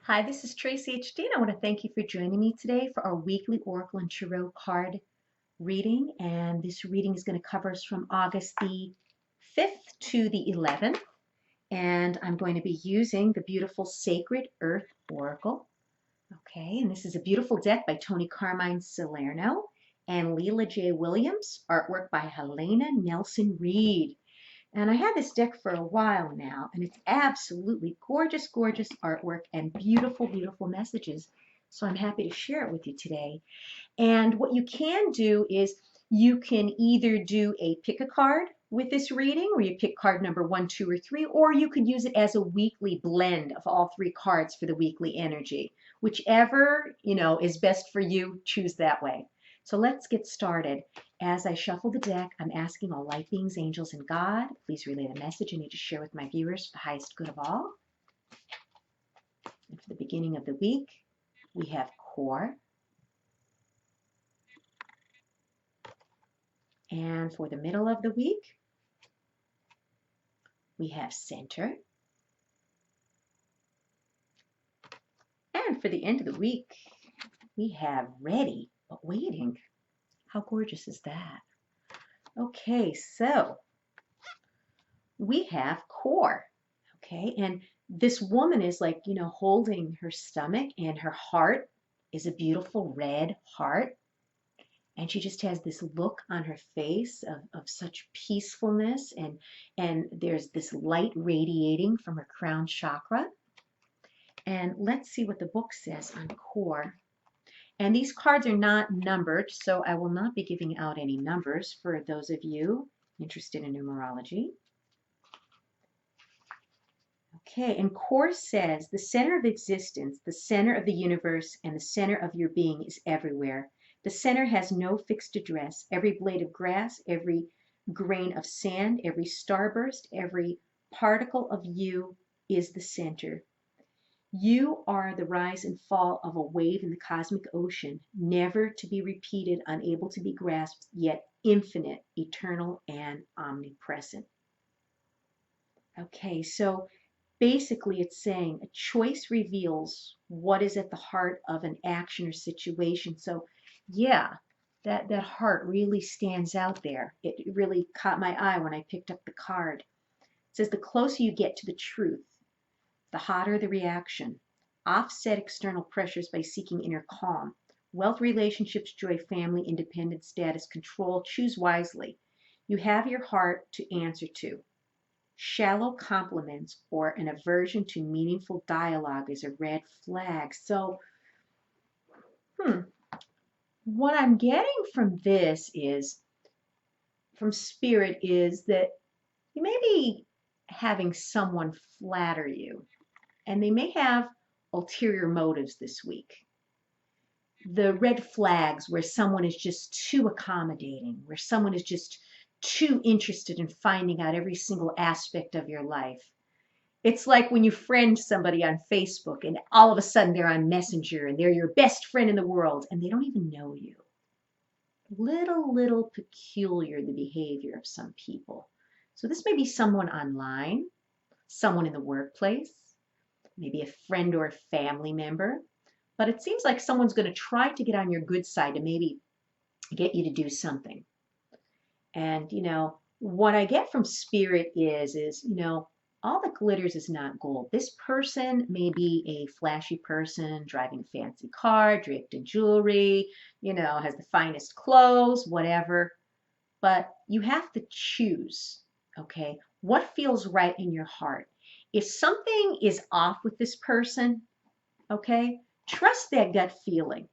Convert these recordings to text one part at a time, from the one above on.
Hi, this is Tracy HD, and I want to thank you for joining me today for our weekly Oracle and Tarot card reading. And this reading is going to cover us from August the 5th to the 11th. And I'm going to be using the beautiful Sacred Earth Oracle. Okay, and this is a beautiful deck by Tony Carmine Salerno and Leela J. Williams, artwork by Helena Nelson Reed. And I had this deck for a while now, and it's absolutely gorgeous, gorgeous artwork and beautiful, beautiful messages. So I'm happy to share it with you today. And what you can do is you can either do a pick a card with this reading, where you pick card number 1, 2, or 3, or you could use it as a weekly blend of all 3 cards for the weekly energy. Whichever, is best for you, choose that way. So let's get started. As I shuffle the deck, I'm asking all light beings, angels, and God, please relay the message I need to share with my viewers for the highest good of all. And for the beginning of the week, we have core. And for the middle of the week, we have center. And for the end of the week, we have ready but waiting. How gorgeous is that? Okay, so we have core. Okay, and this woman is like, holding her stomach, and her heart is a beautiful red heart. And she just has this look on her face of such peacefulness, and there's this light radiating from her crown chakra. And let's see what the book says on core. And these cards are not numbered, so I will not be giving out any numbers for those of you interested in numerology. Okay, and core says the center of existence, the center of the universe, and the center of your being is everywhere. The center has no fixed address. Every blade of grass, every grain of sand, every starburst, every particle of you is the center. You are the rise and fall of a wave in the cosmic ocean, never to be repeated, unable to be grasped, yet infinite, eternal, and omnipresent. Okay, so basically it's saying a choice reveals what is at the heart of an action or situation. So yeah, that heart really stands out there. It really caught my eye when I picked up the card. It says the closer you get to the truth, the hotter the reaction. Offset external pressures by seeking inner calm. Wealth, relationships, joy, family, independence, status, control. Choose wisely. You have your heart to answer to. Shallow compliments or an aversion to meaningful dialogue is a red flag. So, what I'm getting from this is, from Spirit, is that you may be having someone flatter you, and they may have ulterior motives this week. The red flags where someone is just too accommodating, where someone is just too interested in finding out every single aspect of your life. It's like when you friend somebody on Facebook and all of a sudden they're on Messenger and they're your best friend in the world and they don't even know you. Little peculiar, the behavior of some people. So this may be someone online, someone in the workplace, maybe a friend or a family member, but it seems like someone's going to try to get on your good side to maybe get you to do something. And, what I get from Spirit is, all that glitters is not gold. This person may be a flashy person, driving a fancy car, draped in jewelry, has the finest clothes, whatever. But you have to choose, okay, what feels right in your heart. If something is off with this person, okay, trust that gut feeling.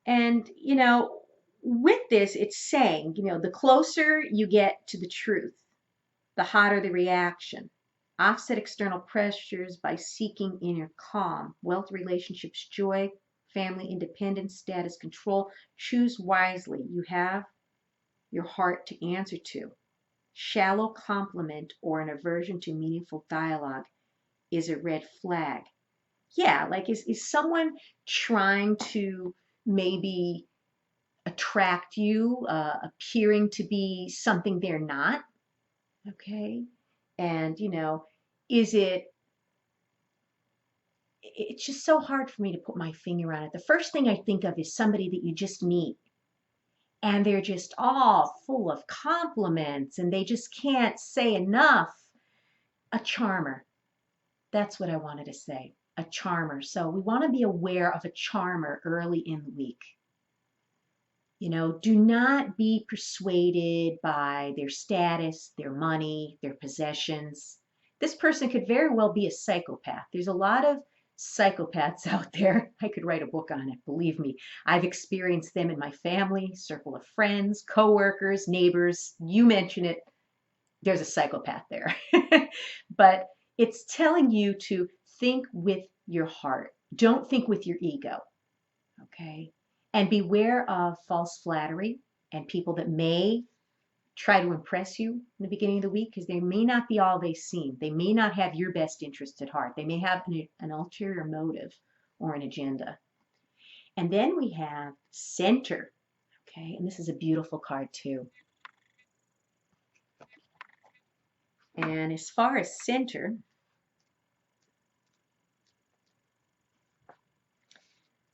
And, with this, it's saying, the closer you get to the truth, the hotter the reaction. Offset external pressures by seeking inner calm. Wealth, relationships, joy, family, independence, status, control. Choose wisely. You have your heart to answer to. Shallow compliment or an aversion to meaningful dialogue is a red flag. Yeah, like is someone trying to maybe attract you, appearing to be something they're not? Okay. And, is it it's just so hard for me to put my finger on it. The first thing I think of is somebody that you just meet and they're just all full of compliments and they just can't say enough. A charmer. That's what I wanted to say. A charmer. So we want to be aware of a charmer early in the week. You know, do not be persuaded by their status, their money, their possessions. This person could very well be a psychopath. There's a lot of psychopaths out there. I could write a book on it, believe me. I've experienced them in my family, circle of friends, coworkers, neighbors. You mention it, there's a psychopath there. But it's telling you to think with your heart. Don't think with your ego. Okay? And beware of false flattery and people that may try to impress you in the beginning of the week because they may not be all they seem. They may not have your best interests at heart. They may have an ulterior motive or an agenda. And then we have center. Okay? And this is a beautiful card too. And as far as center,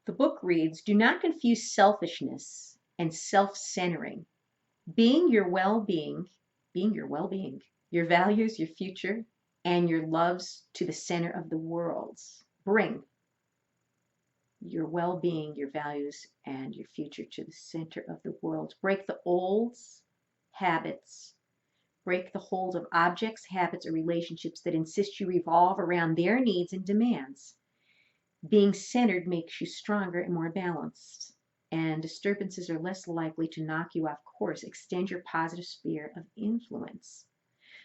the book reads, do not confuse selfishness and self-centering. Being your well-being, your values, your future, and your loves to the center of the world. Bring your well-being, your values, and your future to the center of the world. Break the old habits. Break the hold of objects, habits, or relationships that insist you revolve around their needs and demands. Being centered makes you stronger and more balanced, and disturbances are less likely to knock you off course. Extend your positive sphere of influence.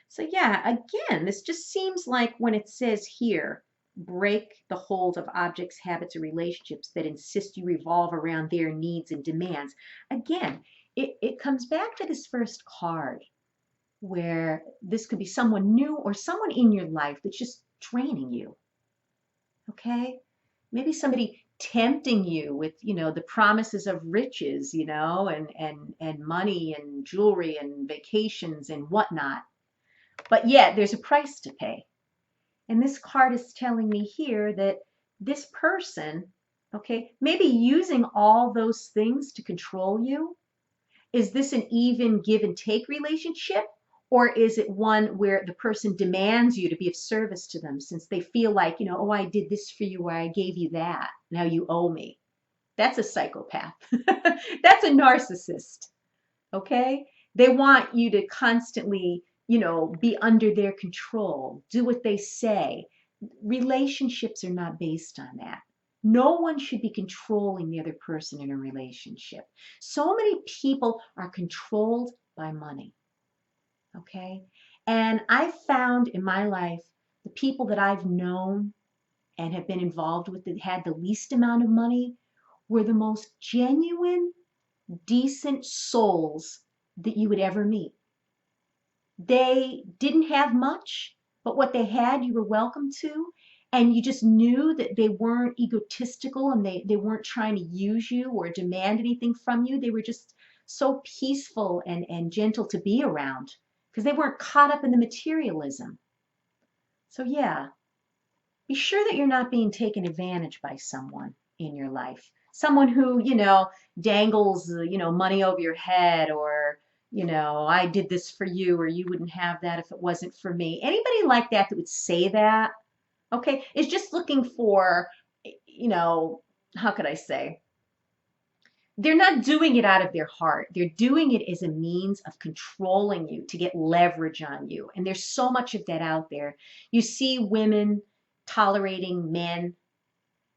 So yeah, again, this just seems like when it says here, break the hold of objects, habits, or relationships that insist you revolve around their needs and demands. Again, it comes back to this first card where this could be someone new or someone in your life that's just draining you. Okay? Maybe somebody tempting you with, you know, the promises of riches, you know, and money and jewelry and vacations and whatnot. But yet there's a price to pay. And this card is telling me here that this person, okay, maybe using all those things to control you. Is this an even give and take relationship? Or is it one where the person demands you to be of service to them since they feel like, you know, oh, I did this for you or I gave you that. Now you owe me. That's a psychopath. That's a narcissist. Okay? They want you to constantly, you know, be under their control, do what they say. Relationships are not based on that. No one should be controlling the other person in a relationship. So many people are controlled by money. Okay? And I've found in my life the people that I've known and have been involved with that had the least amount of money were the most genuine, decent souls that you would ever meet. They didn't have much, but what they had you were welcome to. And you just knew that they weren't egotistical and they weren't trying to use you or demand anything from you. They were just so peaceful and gentle to be around because they weren't caught up in the materialism. So yeah, be sure that you're not being taken advantage by someone in your life. Someone who, you know, dangles, you know, money over your head or, you know, I did this for you or you wouldn't have that if it wasn't for me. Anybody like that that would say that, okay, is just looking for, you know, how could I say? They're not doing it out of their heart. They're doing it as a means of controlling you to get leverage on you. And there's so much of that out there. You see women tolerating men,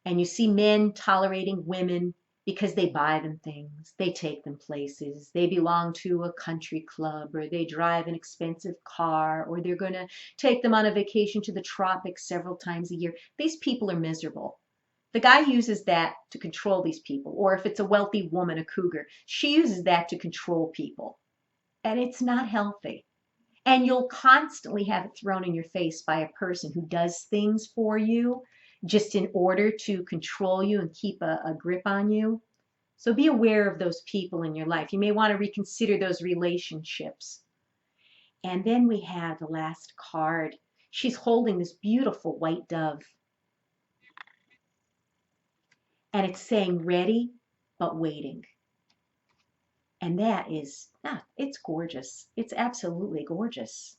and you see men tolerating women because they buy them things, they take them places, they belong to a country club, or they drive an expensive car, or they're going to take them on a vacation to the tropics several times a year. These people are miserable. The guy uses that to control these people. Or if it's a wealthy woman, a cougar, she uses that to control people. And it's not healthy. And you'll constantly have it thrown in your face by a person who does things for you just in order to control you and keep a grip on you. So be aware of those people in your life. You may want to reconsider those relationships. And then we have the last card. She's holding this beautiful white dove. And it's saying ready, but waiting. And that is, it's gorgeous. It's absolutely gorgeous.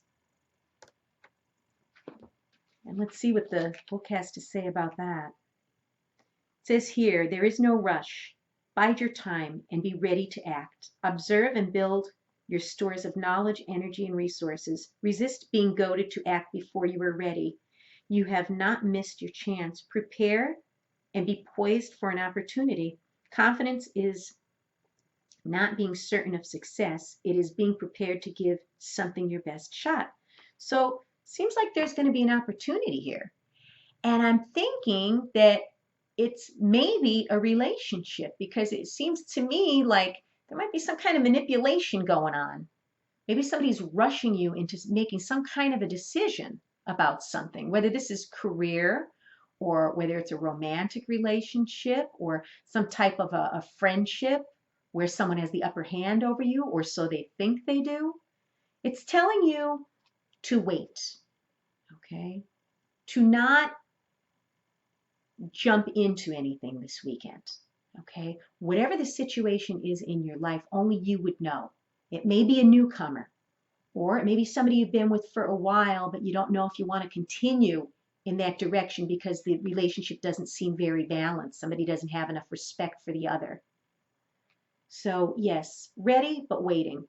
And let's see what the book has to say about that. It says here, there is no rush. Bide your time and be ready to act. Observe and build your stores of knowledge, energy, and resources. Resist being goaded to act before you are ready. You have not missed your chance. Prepare and be poised for an opportunity. Confidence is not being certain of success. It is being prepared to give something your best shot. So seems like there's going to be an opportunity here. And I'm thinking that it's maybe a relationship, because it seems to me like there might be some kind of manipulation going on. Maybe somebody's rushing you into making some kind of a decision about something, whether this is career or whether it's a romantic relationship or some type of a friendship where someone has the upper hand over you, or so they think they do. It's telling you to wait, okay? To not jump into anything this weekend, okay? Whatever the situation is in your life, only you would know. It may be a newcomer, or it may be somebody you've been with for a while, but you don't know if you want to continue in that direction because the relationship doesn't seem very balanced. Somebody doesn't have enough respect for the other. So yes, ready but waiting.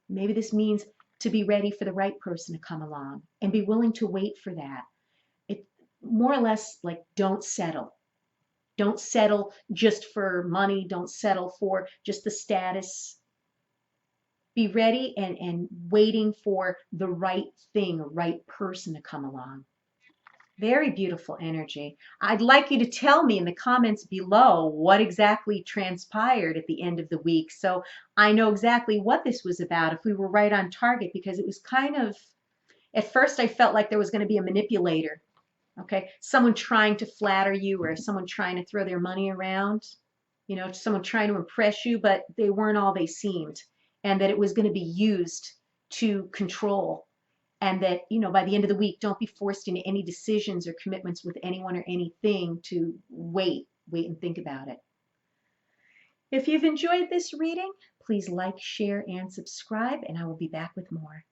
Maybe this means to be ready for the right person to come along and be willing to wait for that. It more or less like don't settle. Don't settle just for money. Don't settle for just the status. Be ready and waiting for the right thing, right person to come along. Very beautiful energy. I'd like you to tell me in the comments below what exactly transpired at the end of the week, so I know exactly what this was about, if we were right on target, because it was kind of, at first I felt like there was going to be a manipulator, okay? Someone trying to flatter you, or someone trying to throw their money around, you know, someone trying to impress you, but they weren't all they seemed, and that it was going to be used to control. And that, you know, by the end of the week, don't be forced into any decisions or commitments with anyone or anything. To wait and think about it. If you've enjoyed this reading, please like, share, and subscribe, and I will be back with more.